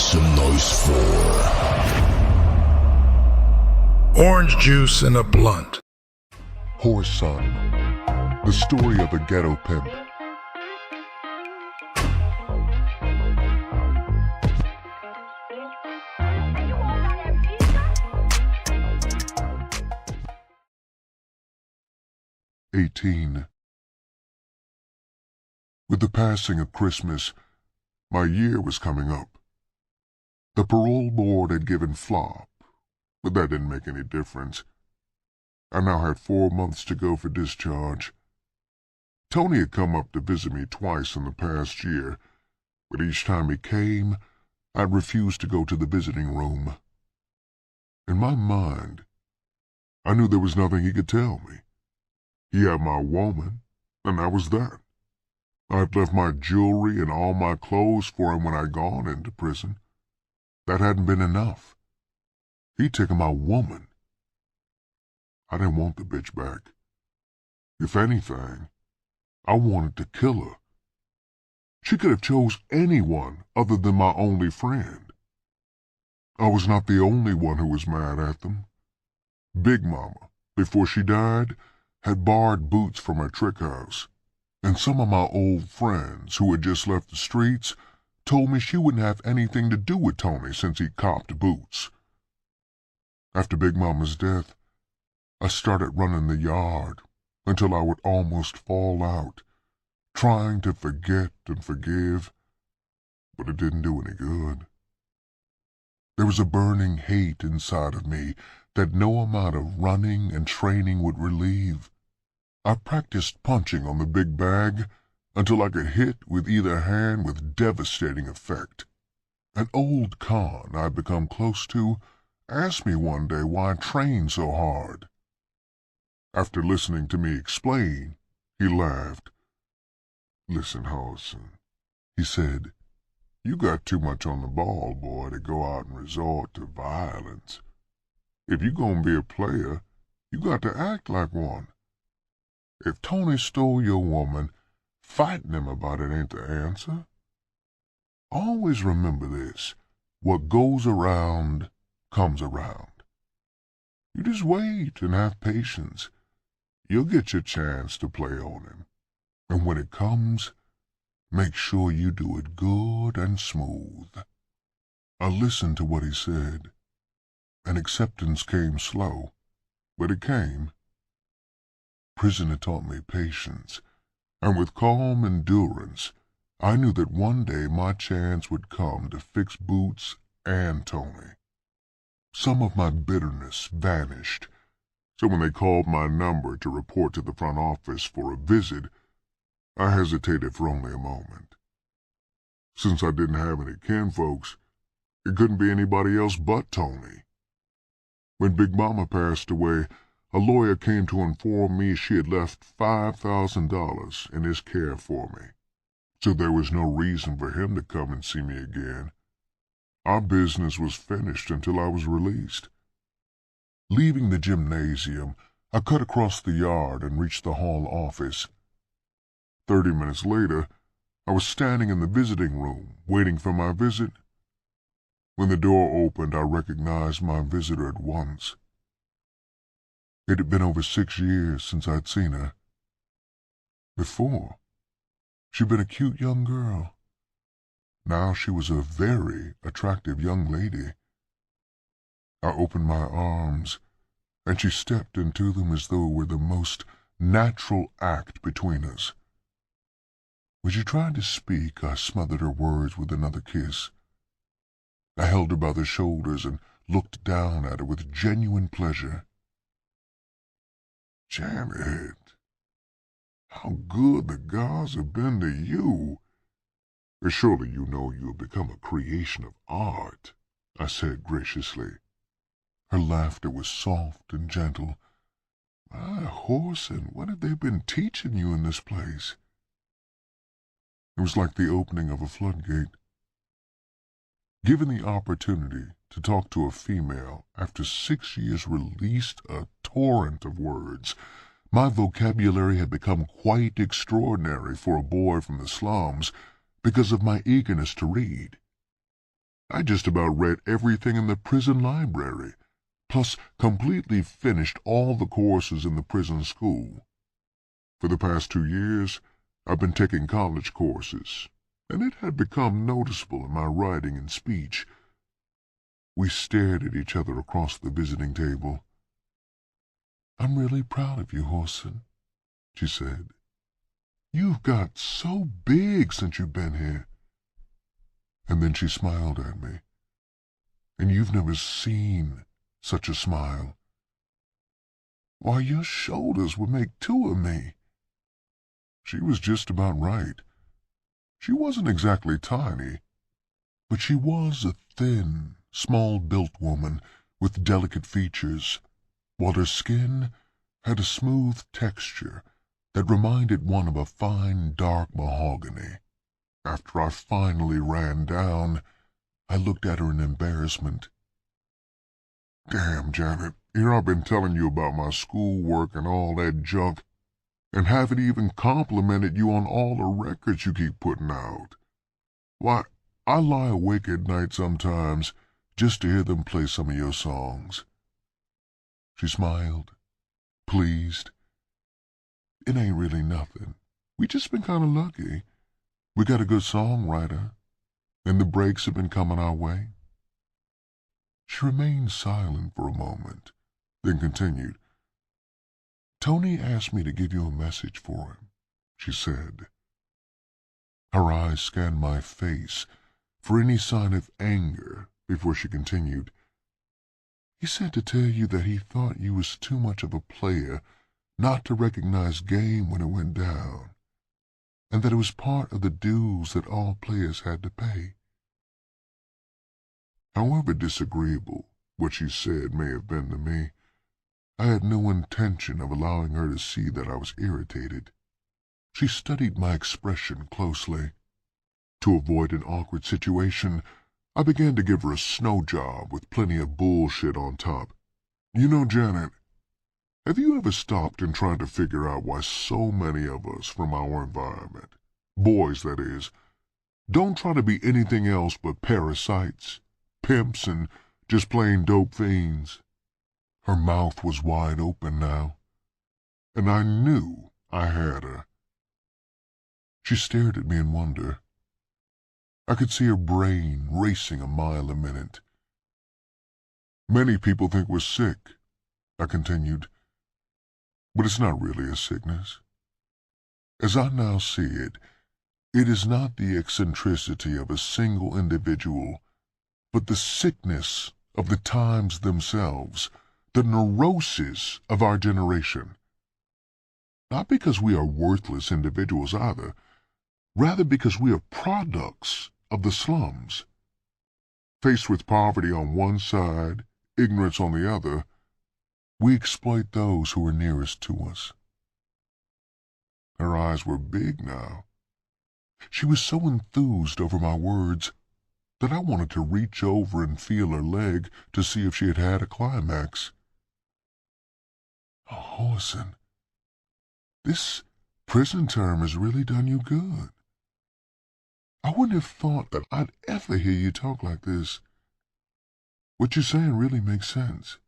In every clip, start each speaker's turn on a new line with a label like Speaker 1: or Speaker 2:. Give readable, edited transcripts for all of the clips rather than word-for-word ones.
Speaker 1: some noise for
Speaker 2: Orange Juice and a Blunt.
Speaker 3: Whoreson, the story of a ghetto pimp. With the passing of Christmas, my year was coming up. The parole board had given flop, but that didn't make any difference. I now had 4 months to go for discharge. Tony had come up to visit me twice in the past year, but each time he came, I'd refused to go to the visiting room. In my mind, I knew there was nothing he could tell me. He had my woman, and that was that. I'd left my jewelry and all my clothes for him when I'd gone into prison. That hadn't been enough. He'd taken my woman. I didn't want the bitch back. If anything, I wanted to kill her. She could have chose anyone other than my only friend. I was not the only one who was mad at them. Big Mama, before she died, had borrowed boots from her trick house, and some of my old friends who had just left the streets told me she wouldn't have anything to do with Tony since he copped boots. After Big Mama's death, I started running the yard until I would almost fall out, trying to forget and forgive, but it didn't do any good. There was a burning hate inside of me that no amount of running and training would relieve. I practiced punching on the big bag until I could hit with either hand with devastating effect. An old con I'd become close to asked me one day why I trained so hard. After listening to me explain, he laughed. "Listen, Whoreson," he said, "you got too much on the ball, boy, to go out and resort to violence. If you gonna be a player, you got to act like one. If Tony stole your woman, fighting him about it ain't the answer. Always remember this, what goes around comes around. You just wait and have patience. You'll get your chance to play on him. And when it comes, make sure you do it good and smooth." I listened to what he said, and acceptance came slow, but it came. Prison had taught me patience, and with calm endurance, I knew that one day my chance would come to fix Boots and Tony. Some of my bitterness vanished, so when they called my number to report to the front office for a visit, I hesitated for only a moment. Since I didn't have any kinfolks, it couldn't be anybody else but Tony. When Big Mama passed away, a lawyer came to inform me she had left $5,000 in his care for me, so there was no reason for him to come and see me again. Our business was finished until I was released. Leaving the gymnasium, I cut across the yard and reached the hall office. 30 minutes later, I was standing in the visiting room, waiting for my visit. When the door opened, I recognized my visitor at once. It had been over 6 years since I'd seen her. Before, she'd been a cute young girl. Now she was a very attractive young lady. I opened my arms, and she stepped into them as though it were the most natural act between us. When she tried to speak, I smothered her words with another kiss. I held her by the shoulders and looked down at her with genuine pleasure. "Janet, how good the gods have been to you. Surely you know you have become a creation of art," I said graciously. Her laughter was soft and gentle. "My Whoreson, what have they been teaching you in this place?" It was like the opening of a floodgate. Given the opportunity to talk to a female after 6 years released a torrent of words, my vocabulary had become quite extraordinary for a boy from the slums because of my eagerness to read. I just about read everything in the prison library, plus completely finished all the courses in the prison school. For the past 2 years, I've been taking college courses, and it had become noticeable in my writing and speech. We stared at each other across the visiting table. "I'm really proud of you, Whoreson," she said. "You've got so big since you've been here." And then she smiled at me. And you've never seen such a smile. "Why, your shoulders would make 2 of me." She was just about right. She wasn't exactly tiny, but she was a thin, small-built woman with delicate features, while her skin had a smooth texture that reminded one of a fine, dark mahogany. After I finally ran down, I looked at her in embarrassment. "Damn, Janet, here I've been telling you about my schoolwork and all that junk, and haven't even complimented you on all the records you keep putting out. Why, I lie awake at night sometimes just to hear them play some of your songs." She smiled, pleased. "It ain't really nothing. We just been kind of lucky. We got a good songwriter, and the breaks have been coming our way." She remained silent for a moment, then continued. "Tony asked me to give you a message for him," she said. Her eyes scanned my face for any sign of anger before she continued. "He said to tell you that he thought you was too much of a player not to recognize game when it went down, and that it was part of the dues that all players had to pay." However disagreeable what she said may have been to me, I had no intention of allowing her to see that I was irritated. She studied my expression closely. To avoid an awkward situation, I began to give her a snow job with plenty of bullshit on top. "You know, Janet, have you ever stopped and tried to figure out why so many of us from our environment, boys that is, don't try to be anything else but parasites, pimps, and just plain dope fiends?" Her mouth was wide open now, and I knew I had her. She stared at me in wonder. I could see her brain racing a mile a minute. "Many people think we're sick," I continued, "but it's not really a sickness. As I now see it, it is not the eccentricity of a single individual, but the sickness of the times themselves, the neurosis of our generation. Not because we are worthless individuals either, rather because we are products of the slums. Faced with poverty on one side, ignorance on the other, we exploit those who are nearest to us." Her eyes were big now. She was so enthused over my words that I wanted to reach over and feel her leg to see if she had had a climax. "Oh, Whoreson, this prison term has really done you good. I wouldn't have thought that I'd ever hear you talk like this. What you're saying really makes sense."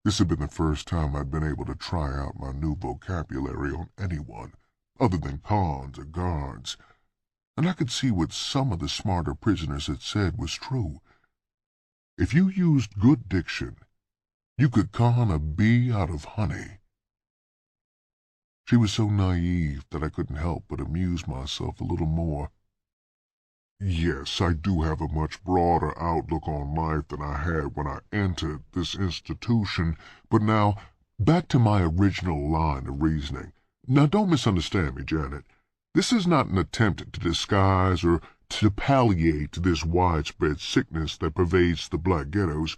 Speaker 3: This had been the first time I'd been able to try out my new vocabulary on anyone other than cons or guards, and I could see what some of the smarter prisoners had said was true. If you used good diction, you could con a bee out of honey. She was so naive that I couldn't help but amuse myself a little more. "Yes, I do have a much broader outlook on life than I had when I entered this institution, but now, back to my original line of reasoning. Now, don't misunderstand me, Janet. This is not an attempt to disguise or to palliate this widespread sickness that pervades the black ghettos,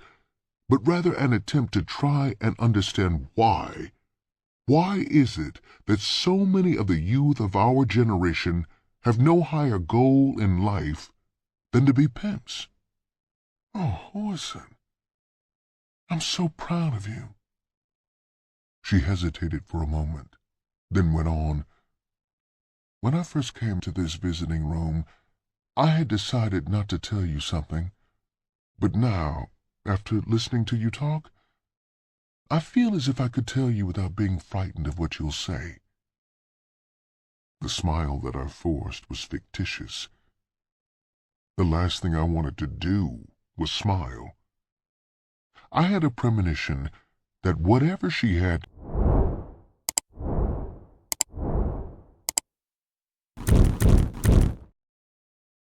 Speaker 3: but rather an attempt to try and understand why. Why is it that so many of the youth of our generation have no higher goal in life than to be pimps?" "Oh, Whoreson, I'm so proud of you." She hesitated for a moment, then went on. "When I first came to this visiting room, I had decided not to tell you something, but now, after listening to you talk, I feel as if I could tell you without being frightened of what you'll say." The smile that I forced was fictitious. The last thing I wanted to do was smile. I had a premonition that whatever she had